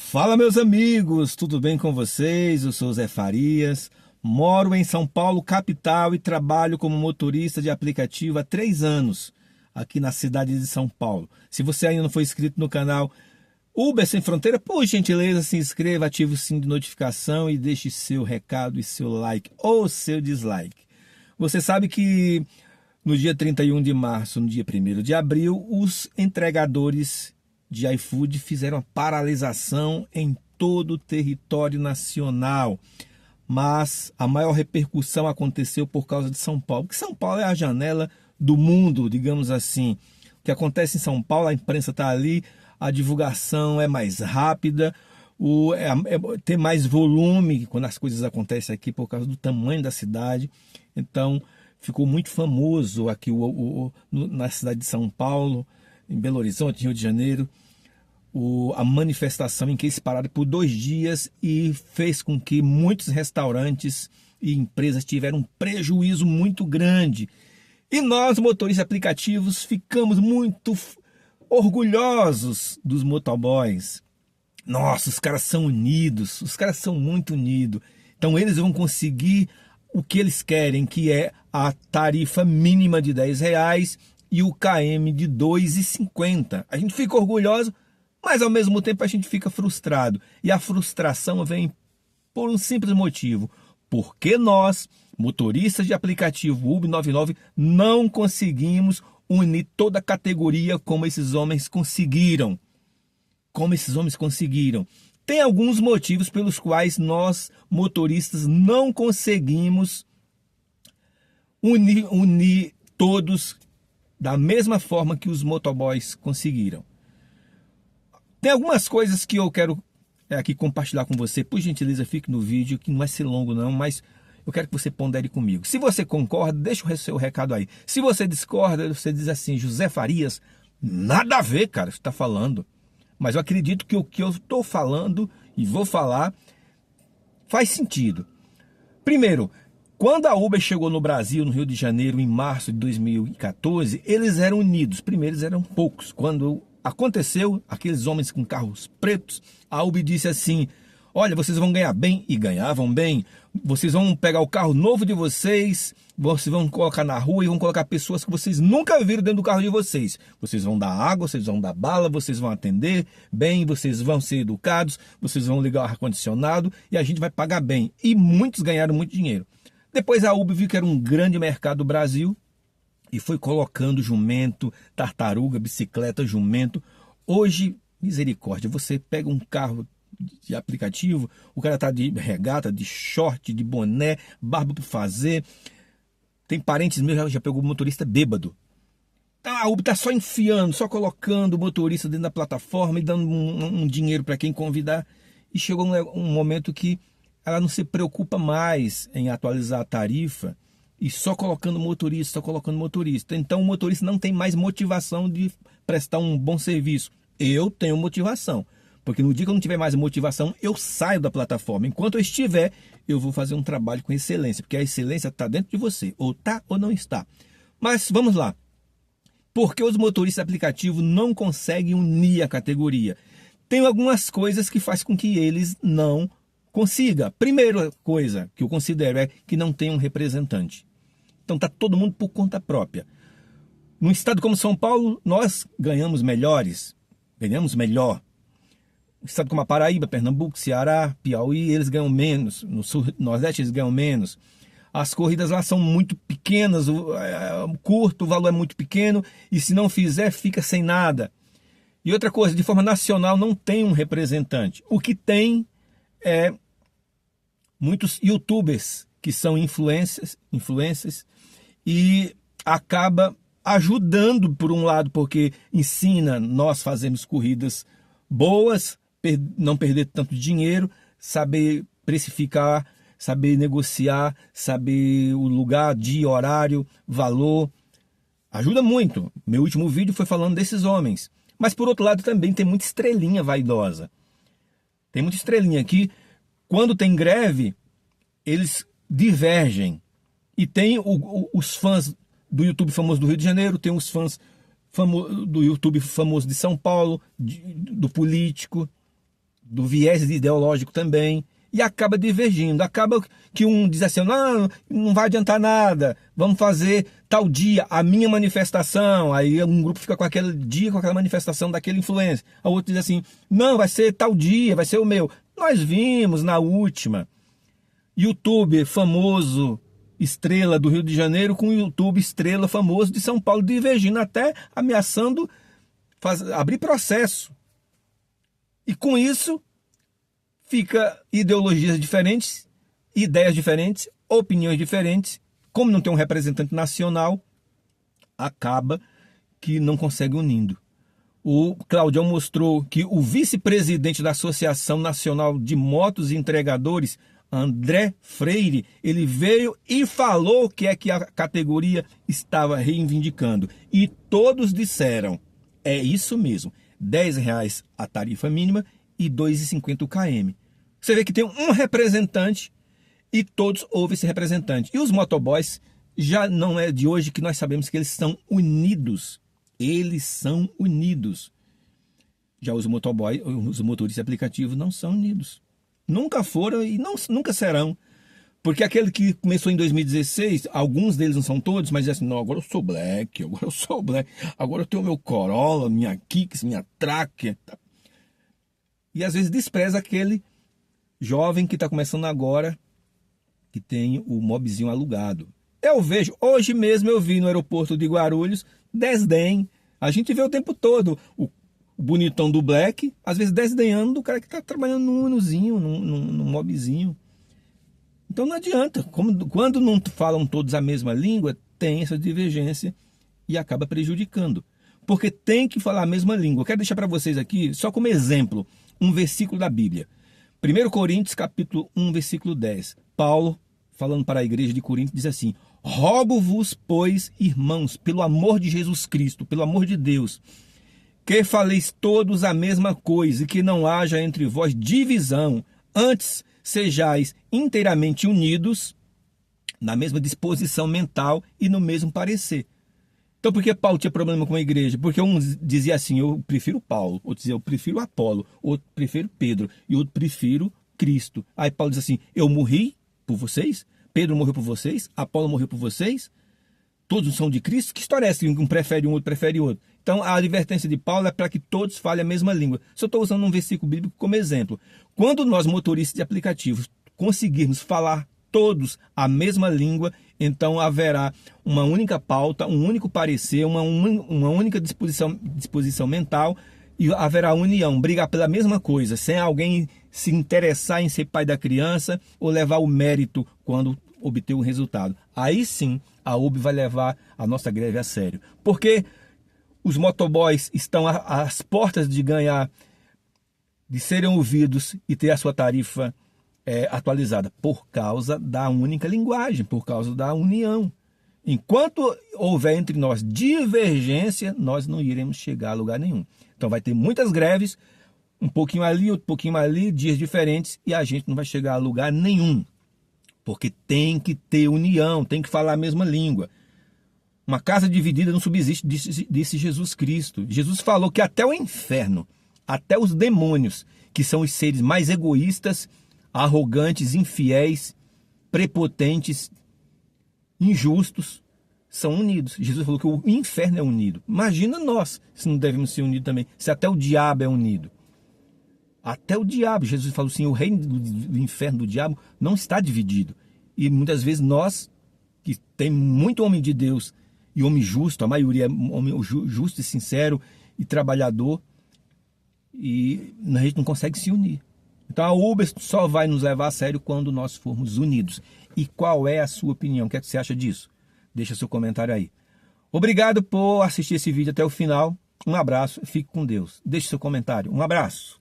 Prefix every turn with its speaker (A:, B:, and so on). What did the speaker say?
A: Fala, meus amigos, tudo bem com vocês? Eu sou Zé Farias, moro em São Paulo, capital, e trabalho como motorista de aplicativo há 3 anos, aqui na cidade de São Paulo. Se você ainda não foi inscrito no canal Uber Sem Fronteira, por gentileza, se inscreva, ative o sininho de notificação e deixe seu recado e seu like ou seu dislike. Você sabe que no dia 31 de março, no dia 1º de abril, os entregadores de iFood fizeram a paralisação em todo o território nacional. Mas a maior repercussão aconteceu por causa de São Paulo, porque São Paulo é a janela do mundo, digamos assim. O que acontece em São Paulo, a imprensa está ali, a divulgação é mais rápida, tem mais volume quando as coisas acontecem aqui por causa do tamanho da cidade. Então ficou muito famoso aqui na cidade de São Paulo, em Belo Horizonte, Rio de Janeiro, a manifestação em que eles pararam por 2 dias e fez com que muitos restaurantes e empresas tiveram um prejuízo muito grande. E nós, motoristas aplicativos, ficamos muito orgulhosos dos motoboys. Nossa, os caras são unidos, os caras são muito unidos. Então eles vão conseguir o que eles querem, que é a tarifa mínima de R$10 e o KM de R$ 2,50. A gente fica orgulhoso, mas ao mesmo tempo a gente fica frustrado. E a frustração vem por um simples motivo. Porque nós, motoristas de aplicativo Uber 99, não conseguimos unir toda a categoria como esses homens conseguiram. Tem alguns motivos pelos quais nós, motoristas, não conseguimos unir todos da mesma forma que os motoboys conseguiram. Tem algumas coisas que eu quero aqui compartilhar com você. Por gentileza, fique no vídeo, que não vai ser longo não, mas eu quero que você pondere comigo. Se você concorda, deixa o seu recado aí. Se você discorda, você diz assim: José Farias, nada a ver, cara, você está falando. Mas eu acredito que o que eu estou falando e vou falar faz sentido. Primeiro, quando a Uber chegou no Brasil, no Rio de Janeiro, em março de 2014, eles eram unidos. Primeiro, eles eram poucos. Quando aconteceu, aqueles homens com carros pretos, a Uber disse assim: olha, vocês vão ganhar bem, e ganhavam bem. Vocês vão pegar o carro novo de vocês, vocês vão colocar na rua e vão colocar pessoas que vocês nunca viram dentro do carro de vocês. Vocês vão dar água, vocês vão dar bala, vocês vão atender bem, vocês vão ser educados, vocês vão ligar o ar-condicionado e a gente vai pagar bem. E muitos ganharam muito dinheiro. Depois a Uber viu que era um grande mercado do Brasil e foi colocando jumento, tartaruga, bicicleta, jumento. Hoje, misericórdia, você pega um carro de aplicativo, o cara tá de regata, de short, de boné, barba para fazer. Tem parentes meus já pegou motorista bêbado. Então a Uber tá só enfiando, só colocando o motorista dentro da plataforma e dando um dinheiro para quem convidar. E chegou um momento que ela não se preocupa mais em atualizar a tarifa e só colocando motorista. Então o motorista não tem mais motivação de prestar um bom serviço. Eu tenho motivação, porque no dia que eu não tiver mais motivação, eu saio da plataforma. Enquanto eu estiver, eu vou fazer um trabalho com excelência, porque a excelência está dentro de você, ou está ou não está. Mas vamos lá. Por que os motoristas aplicativos não conseguem unir a categoria? Tem algumas coisas que faz com que eles não consigam. Primeira coisa que eu considero é que não tem um representante. Então está todo mundo por conta própria. Num estado como São Paulo, nós ganhamos melhor. No estado como a Paraíba, Pernambuco, Ceará, Piauí, eles ganham menos. No sul, Nordeste, eles ganham menos. As corridas lá são muito pequenas, curto, o valor é muito pequeno, e se não fizer, fica sem nada. E outra coisa, de forma nacional, não tem um representante. O que tem é muitos youtubers que são influencers e acaba ajudando por um lado, porque ensina nós fazemos corridas boas, não perder tanto dinheiro, saber precificar, saber negociar, saber o lugar, dia, horário, valor. Ajuda muito. Meu último vídeo foi falando desses homens. Mas por outro lado também tem muita estrelinha vaidosa. Tem muita estrelinha que, quando tem greve, eles divergem. E tem os fãs do YouTube famoso do Rio de Janeiro, tem os fãs do YouTube famoso de São Paulo, do político, do viés ideológico também, e acaba divergindo. Acaba que um diz assim, não vai adiantar nada, vamos fazer tal dia a minha manifestação. Aí um grupo fica com aquele dia, com aquela manifestação daquele influencer. O outro diz assim, não, vai ser tal dia, vai ser o meu. Nós vimos na última, YouTube famoso, estrela do Rio de Janeiro, com o YouTube estrela famoso de São Paulo, divergindo, até ameaçando abrir processo. E com isso, fica ideologias diferentes, ideias diferentes, opiniões diferentes. Como não tem um representante nacional, acaba que não consegue unindo. O Claudião mostrou que o vice-presidente da Associação Nacional de Motos e Entregadores, André Freire, ele veio e falou o que é que a categoria estava reivindicando. E todos disseram, é isso mesmo, R$10 a tarifa mínima e 2,50 o km. Você vê que tem um representante e todos ouvem esse representante. E os motoboys, já não é de hoje que nós sabemos que eles são unidos. Eles são unidos. Já os motoboys, os motoristas de aplicativo não são unidos. Nunca foram e nunca serão. Porque aquele que começou em 2016, alguns deles não são todos, mas dizem assim, não, agora eu sou black, agora eu tenho meu Corolla, minha Kicks, minha Tracker. E às vezes despreza aquele jovem que está começando agora, que tem o mobzinho alugado. Eu vejo, hoje mesmo eu vi no aeroporto de Guarulhos, desdém. A gente vê o tempo todo o bonitão do black, às vezes desdenhando do cara que está trabalhando num Unozinho, num mobzinho. Então não adianta, quando não falam todos a mesma língua, tem essa divergência e acaba prejudicando. Porque tem que falar a mesma língua. Eu quero deixar para vocês aqui, só como exemplo, um versículo da Bíblia. 1 Coríntios, capítulo 1, versículo 10. Paulo, falando para a igreja de Corinto, diz assim, rogo-vos, pois, irmãos, pelo amor de Jesus Cristo, pelo amor de Deus, que faleis todos a mesma coisa e que não haja entre vós divisão, antes sejais inteiramente unidos na mesma disposição mental e no mesmo parecer. Então, por que Paulo tinha problema com a igreja? Porque um dizia assim, eu prefiro Paulo, outro dizia, eu prefiro Apolo, outro prefiro Pedro, e outro prefiro Cristo. Aí Paulo diz assim, eu morri por vocês, Pedro morreu por vocês, Apolo morreu por vocês, todos são de Cristo? Que história é essa? Um prefere um, outro prefere outro. Então, a advertência de Paulo é para que todos falem a mesma língua. Só estou usando um versículo bíblico como exemplo. Quando nós, motoristas de aplicativos, conseguirmos falar todos a mesma língua, então haverá uma única pauta, um único parecer, uma única disposição mental e haverá união, brigar pela mesma coisa, sem alguém se interessar em ser pai da criança ou levar o mérito quando obter o resultado. Aí sim, a UB vai levar a nossa greve a sério. Porque os motoboys estão às portas de ganhar, de serem ouvidos e ter a sua tarifa atualizada por causa da única linguagem, por causa da união. Enquanto houver entre nós divergência, nós não iremos chegar a lugar nenhum. Então vai ter muitas greves, um pouquinho ali, outro pouquinho ali, dias diferentes, e a gente não vai chegar a lugar nenhum. Porque tem que ter união, tem que falar a mesma língua. Uma casa dividida não subsiste, disse Jesus Cristo. Jesus falou que até o inferno, até os demônios, que são os seres mais egoístas, arrogantes, infiéis, prepotentes, injustos, são unidos. Jesus falou que o inferno é unido. Imagina nós, se não devemos ser unidos também, se até o diabo é unido. Até o diabo, Jesus falou assim, o reino do inferno do diabo não está dividido. E muitas vezes nós, que tem muito homem de Deus, e homem justo, a maioria é homem justo e sincero e trabalhador, e a gente não consegue se unir. Então a Uber só vai nos levar a sério quando nós formos unidos. E qual é a sua opinião? O que é que você acha disso? Deixa seu comentário aí. Obrigado por assistir esse vídeo até o final. Um abraço, fique com Deus. Deixe seu comentário. Um abraço.